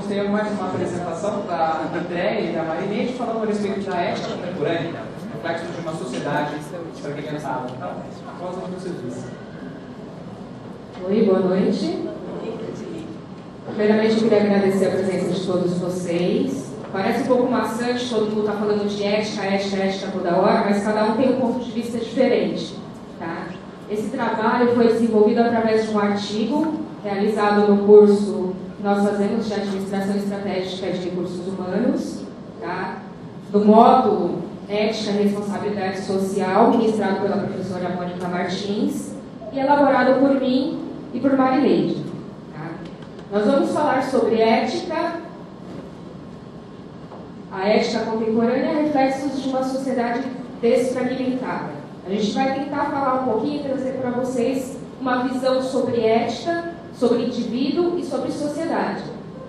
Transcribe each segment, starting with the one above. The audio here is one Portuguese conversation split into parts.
ter mais uma apresentação da Andréia e da Marinete falando a respeito da ética contemporânea, reflexo de uma sociedade fragmentada. Então, após o que você disse. Oi, boa noite. Primeiramente, eu queria agradecer a presença de todos vocês. Parece um pouco maçante, todo mundo está falando de ética toda hora, mas cada um tem um ponto de vista diferente. Tá? Esse trabalho foi desenvolvido através de um artigo realizado no curso que nós fazemos de Administração Estratégica de Recursos Humanos, tá? Do módulo Ética e Responsabilidade Social, ministrado pela professora Mônica Martins, e elaborado por mim e por Marileide. Tá? Nós vamos falar sobre ética, a ética contemporânea, reflexos de uma sociedade desfragmentada. A gente vai tentar falar um pouquinho e trazer para vocês uma visão sobre ética, sobre indivíduo e sobre sociedade.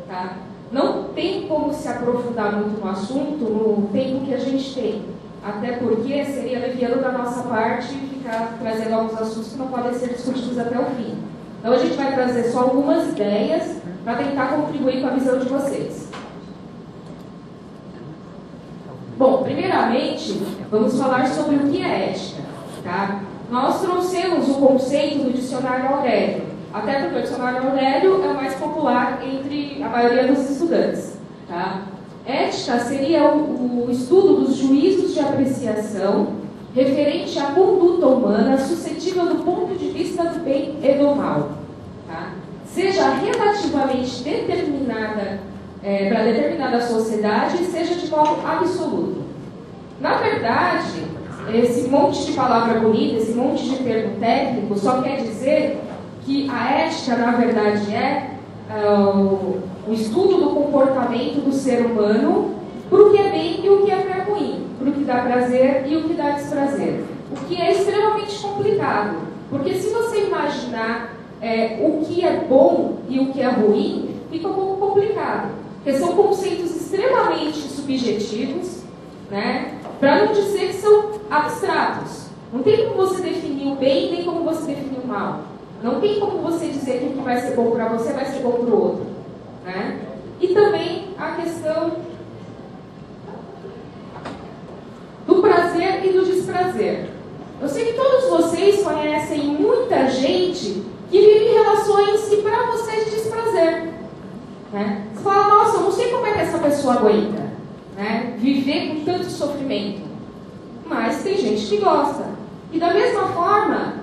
Tá? Não tem como se aprofundar muito no assunto no tempo que a gente tem, até porque seria leviano da nossa parte ficar trazendo alguns assuntos que não podem ser discutidos até o fim. Então a gente vai trazer só algumas ideias para tentar contribuir com a visão de vocês. Bom, primeiramente, vamos falar sobre o que é ética. Tá? Nós trouxemos o conceito do dicionário Aurélio, até porque o dicionário Aurélio é o mais popular entre a maioria dos estudantes. Tá? Ética seria o estudo dos juízos de apreciação referente à conduta humana suscetível do ponto de vista do bem e do mal. Tá? Seja relativamente determinada para determinada sociedade, seja de modo absoluto. Na verdade, esse monte de palavra bonita, esse monte de termo técnico, só quer dizer que a ética, na verdade, é o estudo do comportamento do ser humano para o que é bem e o que é ruim, para o que dá prazer e o que dá desprazer. O que é extremamente complicado, porque se você imaginar o que é bom e o que é ruim, fica um pouco complicado, porque são conceitos extremamente subjetivos, né? Para não dizer que são abstratos. Não tem como você definir o bem, nem como você definir o mal. Não tem como você dizer que o que vai ser bom para você vai ser bom para o outro. Né? E também a questão do prazer e do desprazer. Eu sei que todos vocês conhecem muita gente que vive relações que para vocês desprazer. Né? Você fala, nossa, eu não sei como é que essa pessoa aguenta, né? Viver com tanto sofrimento. Mas tem gente que gosta. E da mesma forma,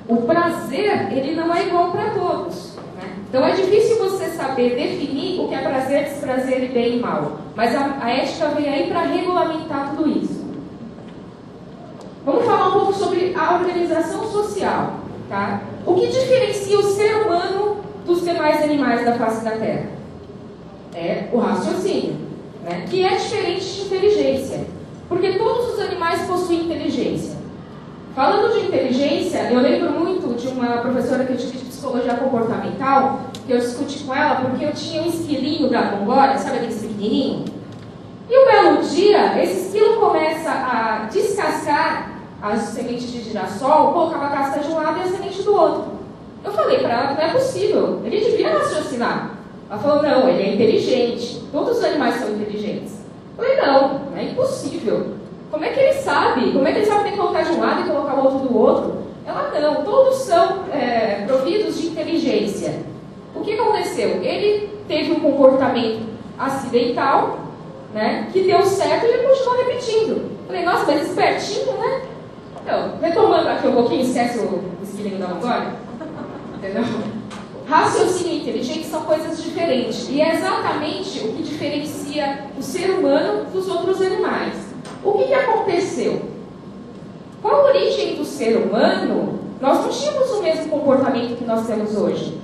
o prazer, ele não é igual para todos. Né? Então é difícil você saber definir o que é prazer, desprazer e bem e mal. Mas a ética vem aí para regulamentar tudo isso. Vamos falar um pouco sobre a organização social. Tá? O que diferencia o ser humano dos demais animais da face da Terra? É o raciocínio, né? Que é diferente de inteligência. Porque todos os animais possuem inteligência. Falando de inteligência, eu lembro muito de uma professora que eu tive de psicologia comportamental, que eu discuti com ela porque eu tinha um esquilinho da Mongólia, sabe aquele pequenininho? E um belo dia, esse esquilo começa a descascar as sementes de girassol, colocava a casca de um lado e a semente do outro. Eu falei para ela que não é possível, ele devia raciocinar. Ela falou, não, ele é inteligente, todos os animais são inteligentes. Eu falei, não, é impossível. Como é que ele sabe? Como é que ele sabe que tem que colocar de um lado e colocar o outro do outro? Ela, não, todos são providos de inteligência. O que aconteceu? Ele teve um comportamento acidental, né, que deu certo e ele continuou repetindo. Eu falei, nossa, mas espertinho, né? Então, retomando aqui um pouquinho, esquece o esquilinho da Mongólia? Entendeu? Raciocínio e inteligência são coisas diferentes. E é exatamente o que diferencia o ser humano dos outros animais. O que aconteceu? Com a origem do ser humano, nós não tínhamos o mesmo comportamento que nós temos hoje.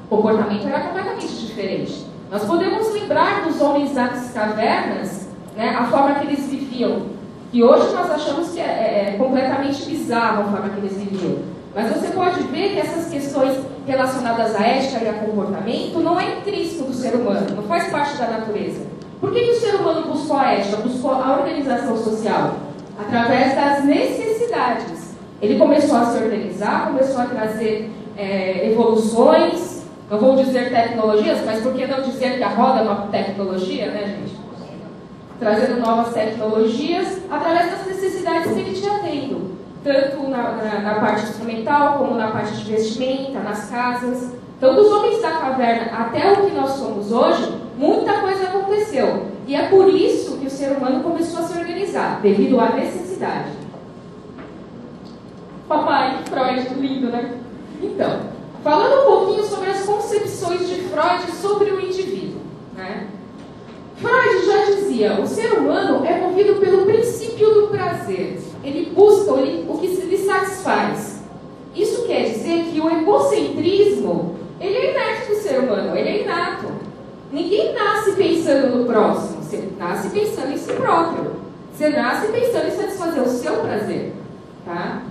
O comportamento era completamente diferente. Nós podemos lembrar dos homens das cavernas, né, a forma que eles viviam. E hoje nós achamos que é completamente bizarro a forma que eles viviam. Mas você pode ver que essas questões relacionadas à ética e a comportamento não é intrínseco do ser humano, não faz parte da natureza. Por que o ser humano buscou a ética, buscou a organização social? Através das necessidades. Ele começou a se organizar, começou a trazer evoluções, Não vou dizer tecnologias, mas por que não dizer que a roda é uma tecnologia, né, gente? Trazendo novas tecnologias através das necessidades que ele tinha tendo, tanto na parte instrumental, como na parte de vestimenta, nas casas. Então, dos homens da caverna até o que nós somos hoje, muita coisa aconteceu. E é por isso que o ser humano começou a se organizar, devido à necessidade. Papai, Freud, lindo, né? Então, falando um pouquinho sobre as concepções de Freud sobre o indivíduo, né? Freud já dizia, o ser humano é movido pelo princípio do prazer. Ele busca o que lhe satisfaz. Isso quer dizer que o egocentrismo, ele é inerte do ser humano, ele é inato. Ninguém nasce pensando no próximo, você nasce pensando em si próprio. Você nasce pensando em satisfazer o seu prazer, tá?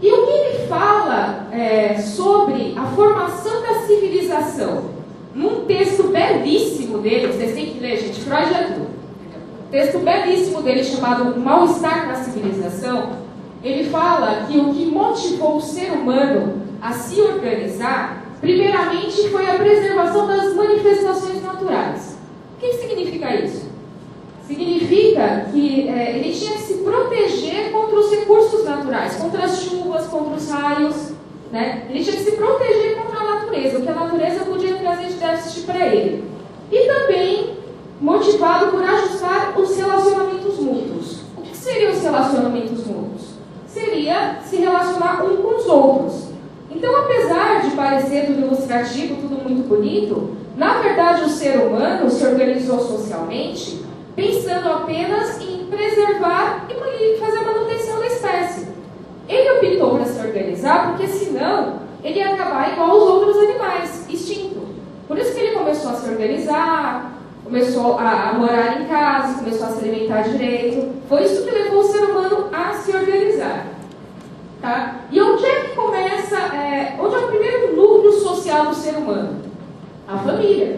E o que ele fala sobre a formação da civilização? Num texto belíssimo dele, vocês têm que ler, gente, Freud é tudo. Texto belíssimo dele chamado Mal-Estar na Civilização, ele fala que o que motivou o ser humano a se organizar, primeiramente, foi a preservação das manifestações naturais. O que significa isso? Significa que ele tinha que se proteger contra os recursos naturais, contra as chuvas, contra os raios, né? Ele tinha que se proteger contra a natureza, o que a natureza podia trazer de déficit para ele. E também motivado por ajustar os relacionamentos mútuos. O que seriam os relacionamentos mútuos? Seria se relacionar um com os outros. Então, apesar de parecer tudo ilustrativo, tudo muito bonito, na verdade o ser humano se organizou socialmente pensando apenas em preservar e fazer a manutenção da espécie. Ele optou para se organizar porque senão ele ia acabar igual aos outros animais, extinto. Por isso que ele começou a se organizar, começou a morar em casa, começou a se alimentar direito. Foi isso que levou o ser humano a se organizar. Tá? E onde é que começa, onde é o primeiro núcleo social do ser humano? A família.